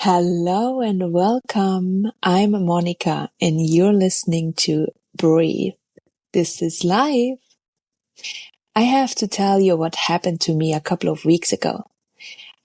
Hello and welcome. I'm Monika and you're listening to Breathe. This is live. I have to tell you what happened to me a couple of weeks ago.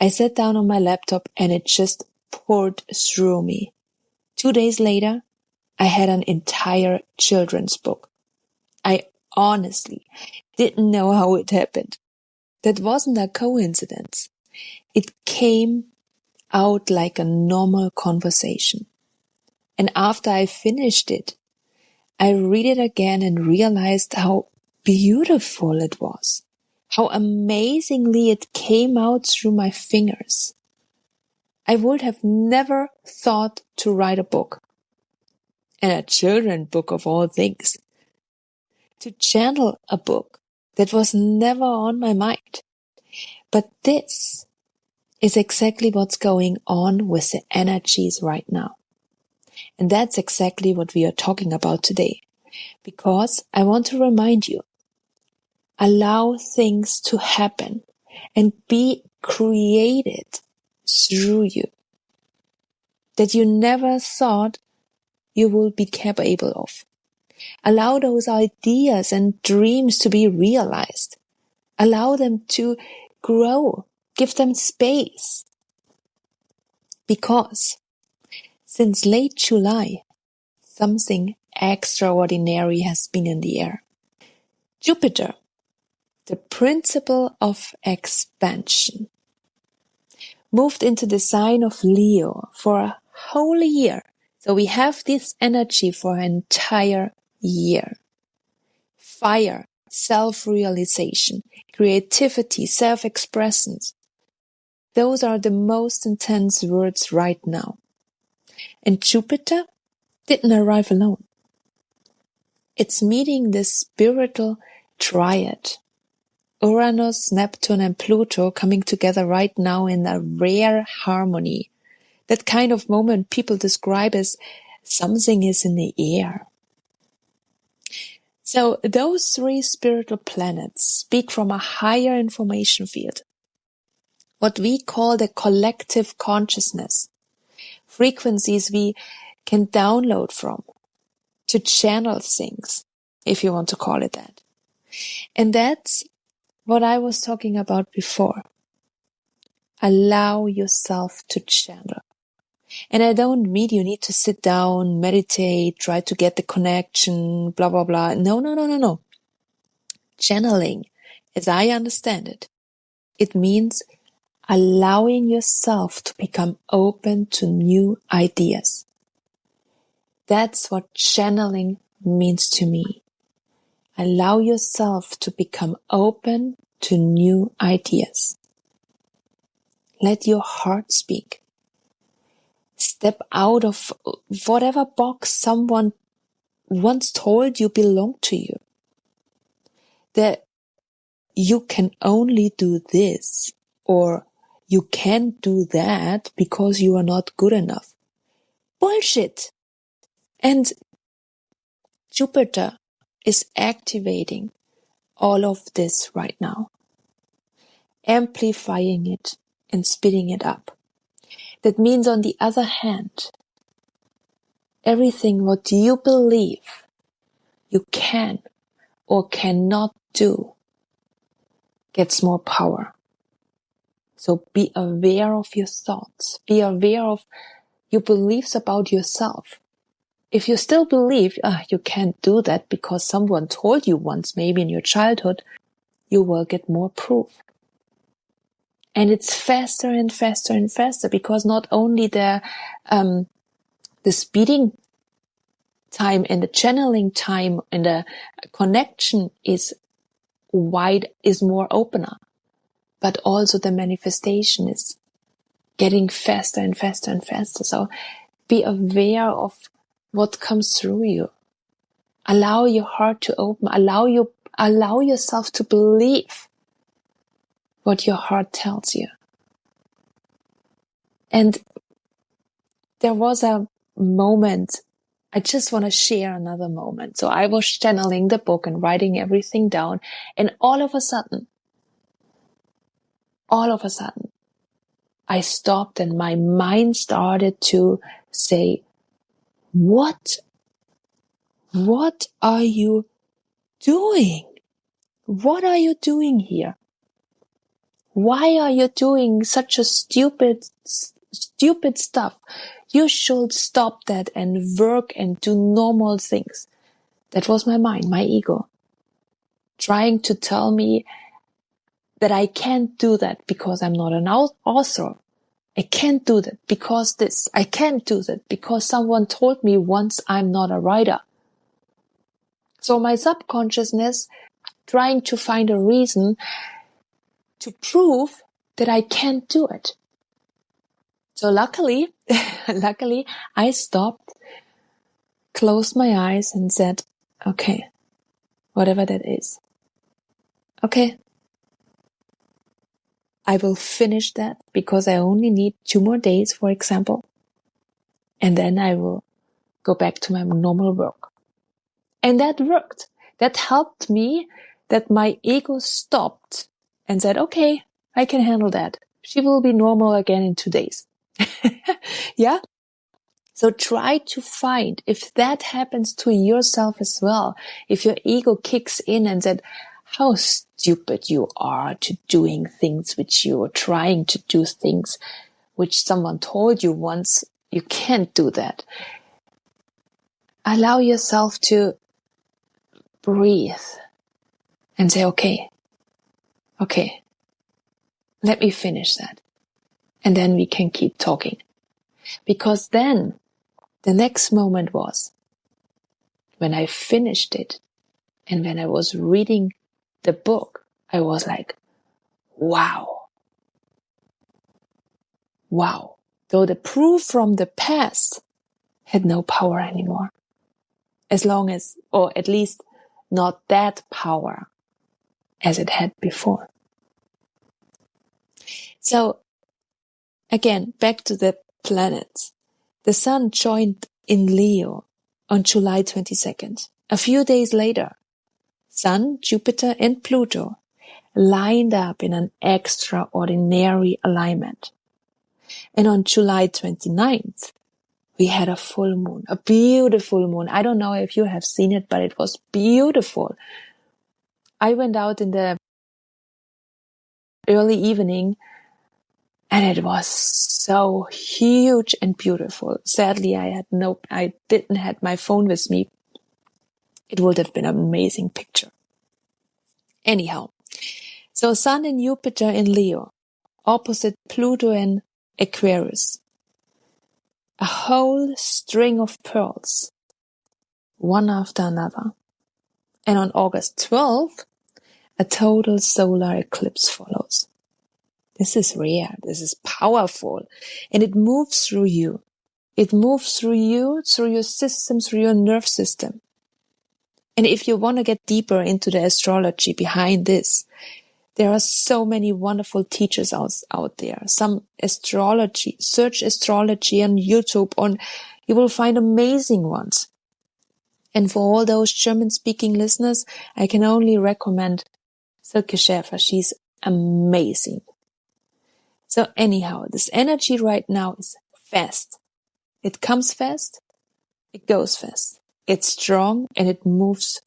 I sat down on my laptop and it just poured through me. 2 days later, I had an entire children's book. I honestly didn't know how it happened. That wasn't a coincidence. It came out like a normal conversation. And after I finished it, I read it again and realized how beautiful it was, how amazingly it came out through my fingers. I would have never thought to write a book, and a children's book of all things, to channel a book that was never on my mind. But this is exactly what's going on with the energies right now. And that's exactly what we are talking about today. Because I want to remind you, allow things to happen and be created through you that you never thought you would be capable of. Allow those ideas and dreams to be realized. Allow them to grow. Give them space. Because since late July, something extraordinary has been in the air. Jupiter, the principle of expansion, moved into the sign of Leo for a whole year. So we have this energy for an entire year. Fire, self-realization, creativity, self-expression. Those are the most intense words right now. And Jupiter didn't arrive alone. It's meeting this spiritual triad. Uranus, Neptune and Pluto coming together right now in a rare harmony. That kind of moment people describe as something is in the air. So those three spiritual planets speak from a higher information field. What we call the collective consciousness. Frequencies we can download from to channel things, if you want to call it that. And that's what I was talking about before. Allow yourself to channel. And I don't mean you need to sit down, meditate, try to get the connection, blah, blah, blah. No. Channeling, as I understand it, it means allowing yourself to become open to new ideas. That's what channeling means to me. Allow yourself to become open to new ideas. Let your heart speak. Step out of whatever box someone once told you belonged to you. That you can only do this or you can't do that because you are not good enough. Bullshit! And Jupiter is activating all of this right now, amplifying it and speeding it up. That means, on the other hand, everything what you believe you can or cannot do gets more power. So be aware of your thoughts. Be aware of your beliefs about yourself. If you still believe you can't do that because someone told you once, maybe in your childhood, you will get more proof. And it's faster and faster and faster, because not only the speeding time and the channeling time and the connection is more opener, but also the manifestation is getting faster and faster and faster. So be aware of what comes through you. Allow your heart to open. Allow yourself to believe what your heart tells you. And there was a moment, I just want to share another moment. So I was channeling the book and writing everything down, and all of a sudden, I stopped and my mind started to say, what are you doing? What are you doing here? Why are you doing such a stupid stuff? You should stop that and work and do normal things. That was my mind, my ego, trying to tell me that I can't do that because I'm not an author. I can't do that because this. I can't do that because someone told me once I'm not a writer. So my subconsciousness trying to find a reason to prove that I can't do it. So luckily, I stopped, closed my eyes and said, okay, whatever that is. Okay. I will finish that because I only need 2 more days, for example. And then I will go back to my normal work. And that worked. That helped me, that my ego stopped and said, okay, I can handle that. She will be normal again in 2 days. Yeah? So try to find if that happens to yourself as well. If your ego kicks in and said, how stupid you are to doing things which you are trying to do things which someone told you once, you can't do that. Allow yourself to breathe and say, okay, let me finish that. And then we can keep talking. Because then the next moment was when I finished it and when I was reading the book, I was like, wow. Though the proof from the past had no power anymore. As long as, or at least not that power as it had before. So again, back to the planets. The sun joined in Leo on July 22nd. A few days later, Sun, Jupiter and Pluto lined up in an extraordinary alignment. And on July 29th, we had a full moon, a beautiful moon. I don't know if you have seen it, but it was beautiful. I went out in the early evening and it was so huge and beautiful. Sadly, I didn't have my phone with me. It would have been an amazing picture. Anyhow, so Sun and Jupiter in Leo, opposite Pluto in Aquarius. A whole string of pearls, one after another. And on August 12th, a total solar eclipse follows. This is rare. This is powerful. And it moves through you. It moves through you, through your system, through your nerve system. And if you want to get deeper into the astrology behind this, there are so many wonderful teachers out there. Some astrology, search astrology on YouTube, you will find amazing ones. And for all those German-speaking listeners, I can only recommend Silke Schäfer. She's amazing. So anyhow, this energy right now is fast. It comes fast, it goes fast. It's strong and it moves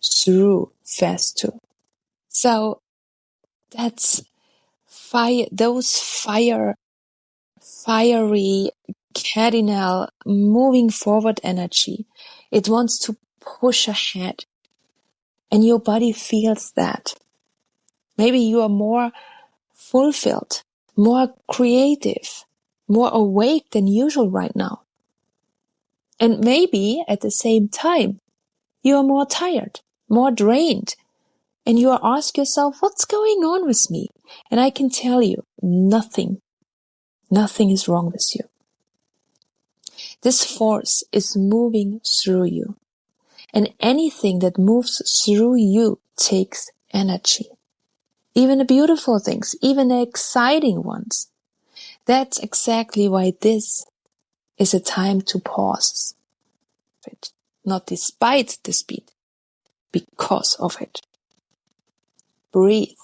through fast too. So that's those fiery, cardinal, moving forward energy. It wants to push ahead. And your body feels that. Maybe you are more fulfilled, more creative, more awake than usual right now. And maybe at the same time, you are more tired, more drained. And you ask yourself, what's going on with me? And I can tell you, nothing is wrong with you. This force is moving through you. And anything that moves through you takes energy. Even the beautiful things, even the exciting ones. That's exactly why this is a time to pause. Not despite the speed, because of it. Breathe.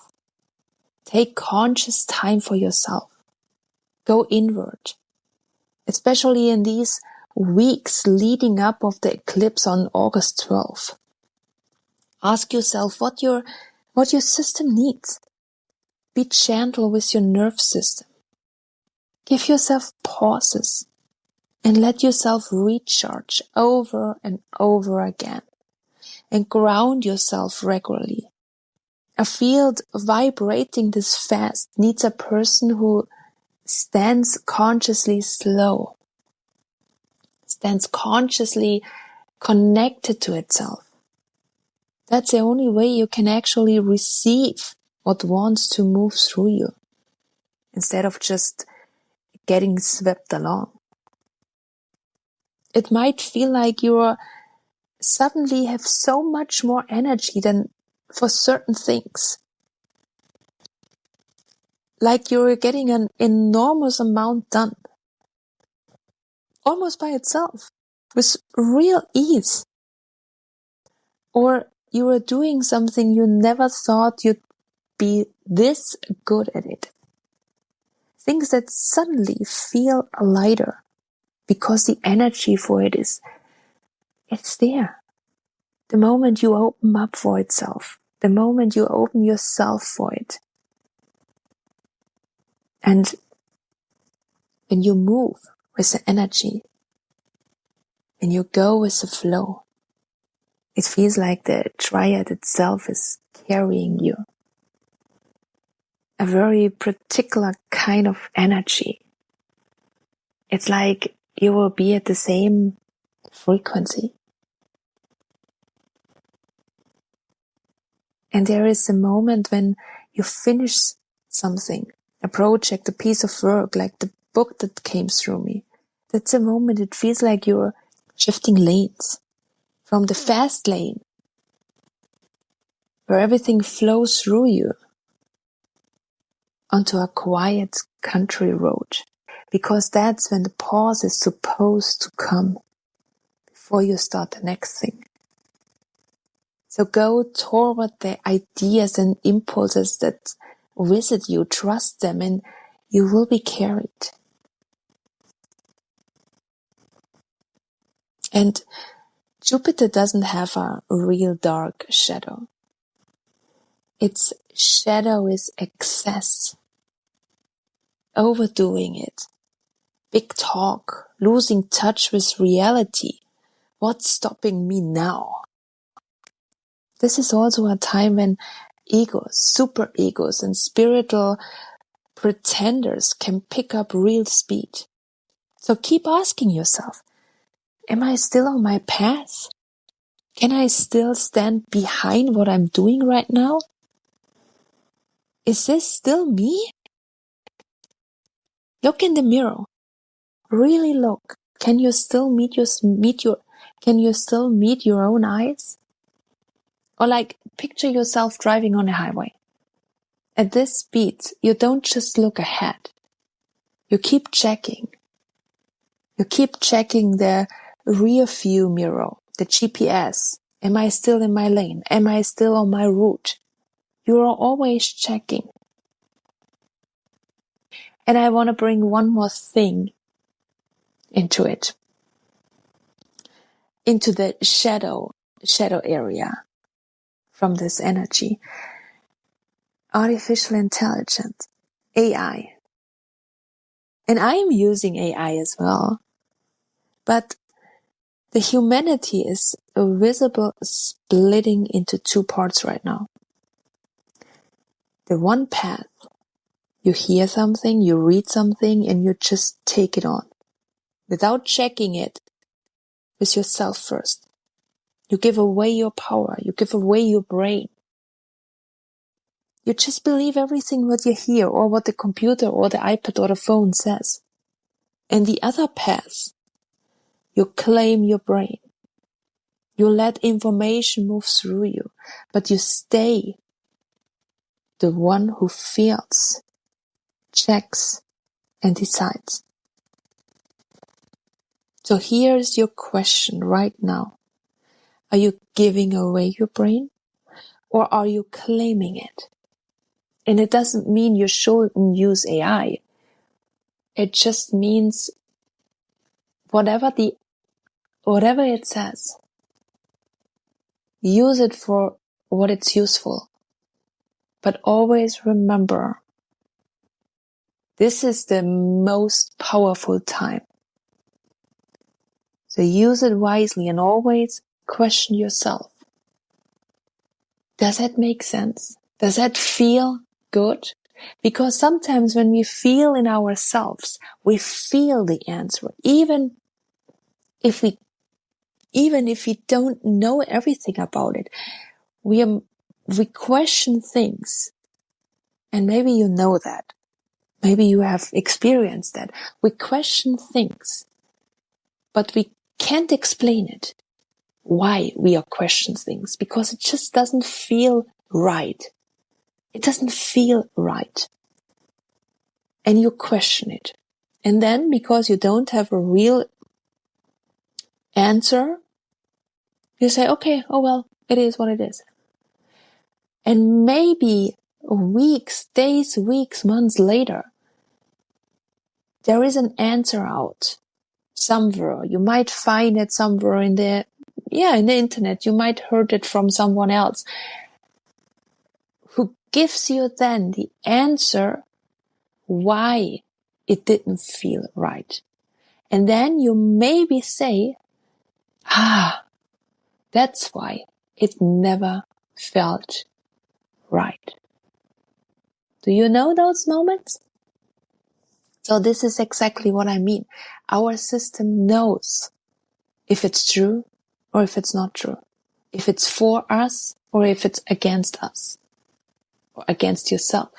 Take conscious time for yourself. Go inward, especially in these weeks leading up of the eclipse on August 12th. Ask yourself what your system needs. Be gentle with your nerve system. Give yourself pauses and let yourself recharge over and over again, and ground yourself regularly. A field vibrating this fast needs a person who stands consciously slow, stands consciously connected to itself. That's the only way you can actually receive what wants to move through you, instead of just getting swept along. It might feel like you suddenly have so much more energy than for certain things. Like you're getting an enormous amount done, almost by itself, with real ease. Or you are doing something you never thought you'd be this good at it. Things that suddenly feel lighter because the energy for it it's there. The moment you open up for itself, the moment you open yourself for it. And when you move with the energy, when you go with the flow, it feels like the triad itself is carrying you. A very particular kind of energy. It's like you will be at the same frequency. And there is a moment when you finish something, a project, a piece of work, like the book that came through me. That's a moment it feels like you're shifting lanes from the fast lane, where everything flows through you, onto a quiet country road. Because that's when the pause is supposed to come before you start the next thing. So go toward the ideas and impulses that visit you, trust them, and you will be carried. And Jupiter doesn't have a real dark shadow. Its shadow is excess, overdoing it, big talk, losing touch with reality. What's stopping me now? This is also a time when egos, super egos, and spiritual pretenders can pick up real speed. So keep asking yourself, am I still on my path? Can I still stand behind what I'm doing right now? Is this still me? Look in the mirror. Really look. Can you still meet your own eyes? Or like picture yourself driving on a highway. At this speed, you don't just look ahead. You keep checking. You keep checking the rear view mirror, the GPS. Am I still in my lane? Am I still on my route? You are always checking. And I want to bring one more thing into it. Into the shadow area from this energy. Artificial intelligence, AI. And I am using AI as well. But the humanity is a visible splitting into two parts right now. The one path, you hear something, you read something, and you just take it on. Without checking it with yourself first. You give away your power. You give away your brain. You just believe everything what you hear or what the computer or the iPad or the phone says. And the other path, you claim your brain. You let information move through you, but you stay the one who feels, checks, and decides. So here's your question right now. Are you giving away your brain or are you claiming it? And it doesn't mean you shouldn't use AI. It just means whatever it says, use it for what it's useful. But always remember, this is the most powerful time. So use it wisely and always question yourself. Does that make sense? Does that feel good? Because sometimes when we feel in ourselves, we feel the answer, even if we don't know everything about it. We question things, and maybe you know that. Maybe you have experienced that. We question things, but we can't explain it. Why we are questioning things? Because it just doesn't feel right. It doesn't feel right. And you question it. And then, because you don't have a real answer, you say, okay, oh well, it is what it is. And maybe days, weeks, months later, there is an answer out somewhere. You might find it somewhere in the internet. You might heard it from someone else who gives you then the answer why it didn't feel right. And then you maybe say, that's why it never felt right. Do you know those moments? So this is exactly what I mean. Our system knows if it's true or if it's not true. If it's for us or if it's against us. Or against yourself.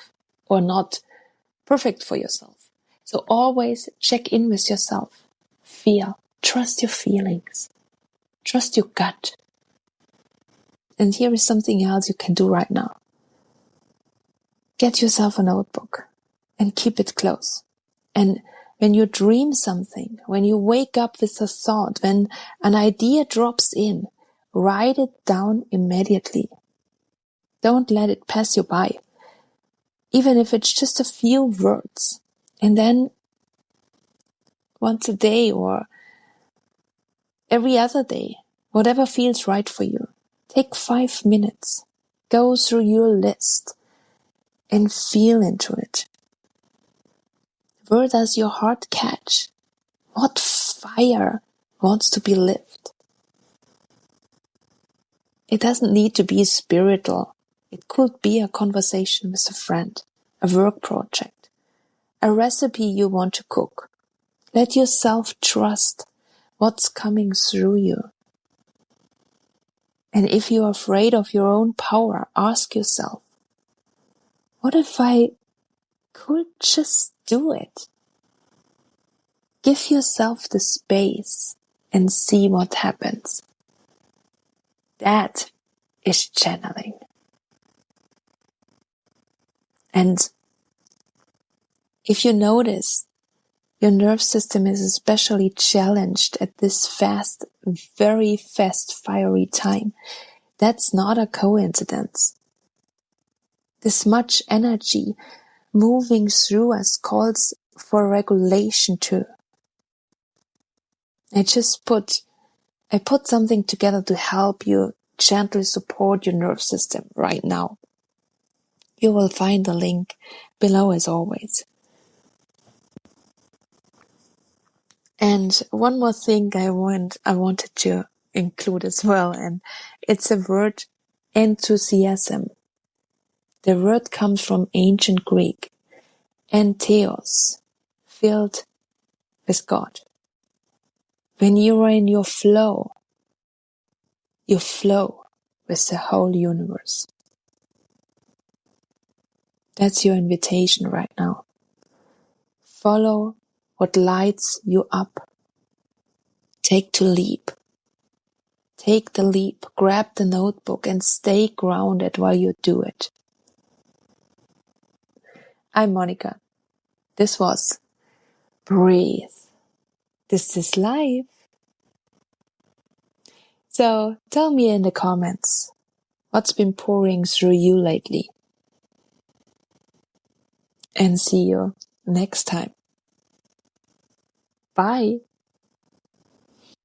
Or not perfect for yourself. So always check in with yourself. Feel. Trust your feelings. Trust your gut. And here is something else you can do right now. Get yourself a notebook and keep it close. And when you dream something, when you wake up with a thought, when an idea drops in, write it down immediately. Don't let it pass you by. Even if it's just a few words. And then once a day or every other day, whatever feels right for you, take 5 minutes. Go through your list and feel into it. Where does your heart catch? What fire wants to be lit? It doesn't need to be spiritual. It could be a conversation with a friend, a work project, a recipe you want to cook. Let yourself trust what's coming through you. And if you're afraid of your own power, ask yourself, what if I could just do it? Give yourself the space and see what happens. That is channeling. And if you notice, your nerve system is especially challenged at this very fast, fiery time. That's not a coincidence. This much energy moving through us calls for regulation too. I put something together to help you gently support your nerve system right now. You will find the link below as always. And one more thing I wanted to include as well, and it's the word enthusiasm. The word comes from ancient Greek, entheos, filled with God. When you are in your flow, you flow with the whole universe. That's your invitation right now. Follow what lights you up. Take the leap. Take the leap, grab the notebook and stay grounded while you do it. I'm Monika. This was Breathe. This is life. So tell me in the comments, what's been pouring through you lately? And see you next time. Bye.